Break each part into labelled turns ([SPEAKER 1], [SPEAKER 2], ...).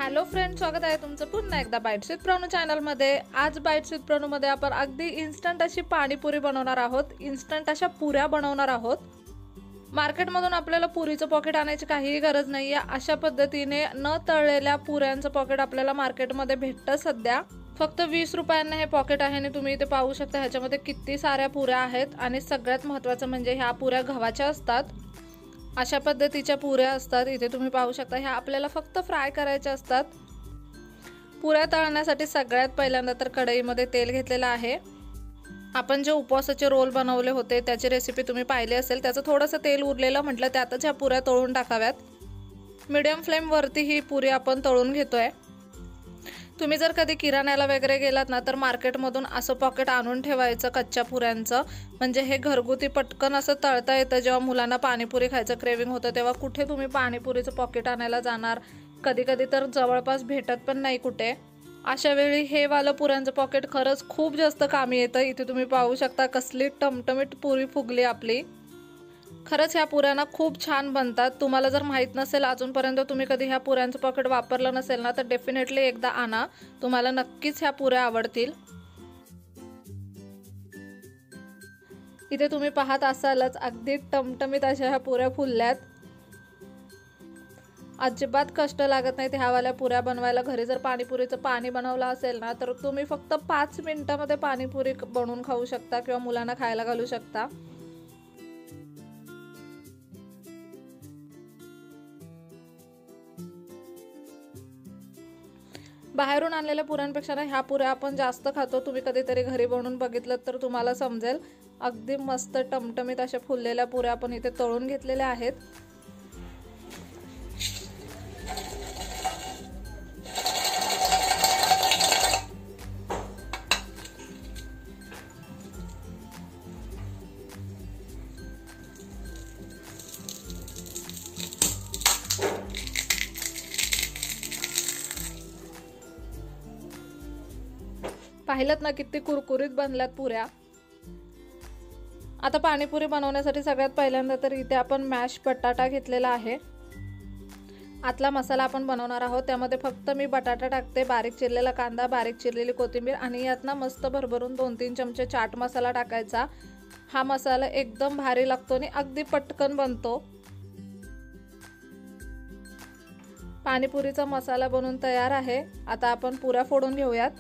[SPEAKER 1] Hello friend, स्वागत आहे तुमचं पुन्हा एकदा बाईट्स विथ प्रणू चॅनलमध्ये। आज बाईट्स विथ प्रणूमध्ये आपण अगदी इन्स्टंट अशी पाणीपुरी बनवणार आहोत। इन्स्टंट अशा पुऱ्या बनवणार आहोत। मार्केटमधून आपल्याला पुरीचं पॉकेट आणायची काहीही गरज नाहीये। अशा पद्धतीने न तळलेल्या पुऱ्यांचं पॉकेट आपल्याला मार्केटमध्ये भेटतं सध्या। फक्त 20 रुपयांना हे पॉकेट आहे आणि तुम्ही इथे पाहू शकता ह्याच्यामध्ये किती साऱ्या पुऱ्या आहेत। आणि सगळ्यात महत्त्वाचं म्हणजे ह्या पुऱ्या गव्हाच्या असतात। अशा पद्धतीच्या पुऱ्या असतात। इथे तुम्ही पाहू शकता ह्या आपल्याला फक्त फ्राय करायच्या असतात। पुऱ्या तळण्यासाठी सगळ्यात पहिल्यांदा तर कढईमध्ये तेल घेतलेलं आहे। आपण जे उपवासाचे रोल बनवले होते त्याची रेसिपी तुम्ही पाहिली असेल। त्याचं थोडंसं तेल उरलेलं म्हटलं त्यातच ह्या पुऱ्या तळून टाकाव्यात। मीडियम फ्लेम वरती ही पुरी आपण तळून घेतोय। तुम्ही जर कधी किराण्याला वगैरे गेलात ना तर मार्केटमधून असं पॉकेट आणून ठेवायचं कच्च्या पुऱ्यांचं, म्हणजे हे घरगुती पटकन असं तळता येतं। जेव्हा मुलांना पाणीपुरी खायचं क्रेविंग होतं तेव्हा कुठे तुम्ही पाणीपुरीचं पॉकेट आणायला जाणार, कधी कधी तर जवळपास भेटत पण नाही कुठे। अशा वेळी हे वालं पुऱ्यांचं पॉकेट खरंच खूप जास्त कामी येतं। इथे तुम्ही पाहू शकता कसली टमटमीत पुरी फुगली आपली। खरंच ह्या पुऱ्यांना खूप छान बनतात। तुम्हाला जर माहित नसेल अजूनपर्यंत तुम्ही कधी ह्या पुऱ्यांचं पॉकेट वापरलं नसेल ना तर डेफिनेटली एकदा आणा, तुम्हाला नक्कीच ह्या पुऱ्या आवडतील। इथे तुम्ही पाहत असालच अगदी टमटमीत अशा ह्या पुऱ्या फुलल्यात। अजिबात कष्ट लागत नाहीत ह्यावाल्या पुऱ्या बनवायला। घरी जर पाणीपुरीचं पाणी बनवलं असेल ना तर तुम्ही फक्त 5 मिनिटांमध्ये पाणीपुरी बनवून खाऊ शकता किंवा मुलांना खायला घालू शकता। बाहेरून आणलेल्या पुऱ्यांपेक्षा ना ह्या पुऱ्या आपण जास्त खातो। तुम्ही कधीतरी घरी बनवून बघितलं तर तुम्हाला समजेल। अगदी मस्त टमटमीत अशा फुललेल्या पुऱ्या आपण इथे तळून घेतलेल्या आहेत। पाहिलत ना किती कुरकुरीत बनल्यात पुऱ्या। आता पाणीपुरी बनवण्यासाठी सगळ्यात पहिल्यांदा तर इथे आपण मॅश बटाटा घेतलेला आहे। आतला मसाला आपण बनवणार आहोत त्यामध्ये फक्त मी बटाटा टाकते, बारीक चिरलेला कांदा, बारीक चिरलेली कोथिंबीर आणि यात ना मस्त भरभरून 2-3 चमचे चाट मसाला टाकायचा। हा मसाला एकदम भारी लागतो आणि अगदी पटकन बनतो। पाणीपुरीचा मसाला बनवून तयार आहे। आता आपण पुऱ्या फोडून घेऊयात।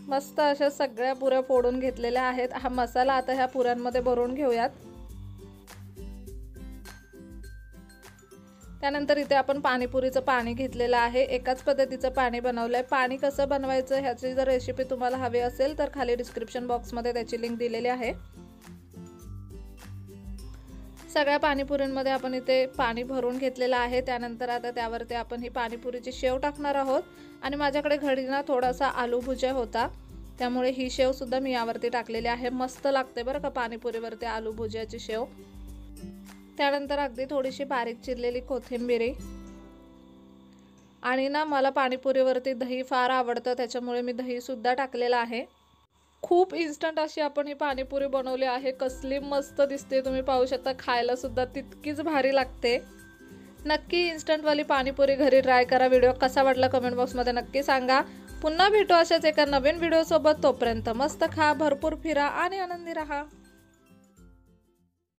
[SPEAKER 1] मस्त अशा सगळ्या पुऱ्या फोडून घेतलेल्या आहेत। हा मसाला आता ह्या पुऱ्यांमध्ये भरून घेऊयात। त्यानंतर इथे आपण पाणीपुरीचं पाणी घेतलेलं आहे। एकाच पद्धतीचं पाणी बनवलंय। पाणी कसं बनवायचं ह्याची जर रेसिपी तुम्हाला हवी असेल तर खाली डिस्क्रिप्शन बॉक्समध्ये त्याची लिंक दिलेली आहे। सगळ्या पाणीपुरींमध्ये आपण इथे पाणी भरून घेतलेलं आहे। त्यानंतर आता त्यावरती आपण ही पाणीपुरीची शेव टाकणार आहोत। आणि माझ्याकडे घरी ना थोडासा आलू भुजिया होता त्यामुळे ही शेव सुद्धा मी यावरती टाकलेली आहे। मस्त लागते बरं का पाणीपुरीवरती आलू भुजियाची शेव। त्यानंतर अगदी थोडीशी बारीक चिरलेली कोथिंबीर आणि ना मला पाणीपुरीवरती दही फार आवडतं त्याच्यामुळे मी दही सुद्धा टाकलेलं आहे। खूप इन्स्टंट अशी आपण ही पाणीपुरी बनवली आहे। कसली मस्त दिसते तुम्ही पाहू शकता, खायला सुद्धा तितकीच भारी लागते। नक्की इन्स्टंट वाली पाणीपुरी घरी ट्राय करा। व्हिडिओ कसा वाटला कमेंट बॉक्समध्ये नक्की सांगा। पुन्हा भेटू अशाच एका नवीन व्हिडिओ सोबत। तोपर्यंत मस्त खा, भरपूर फिरा आणि आनंदी राहा।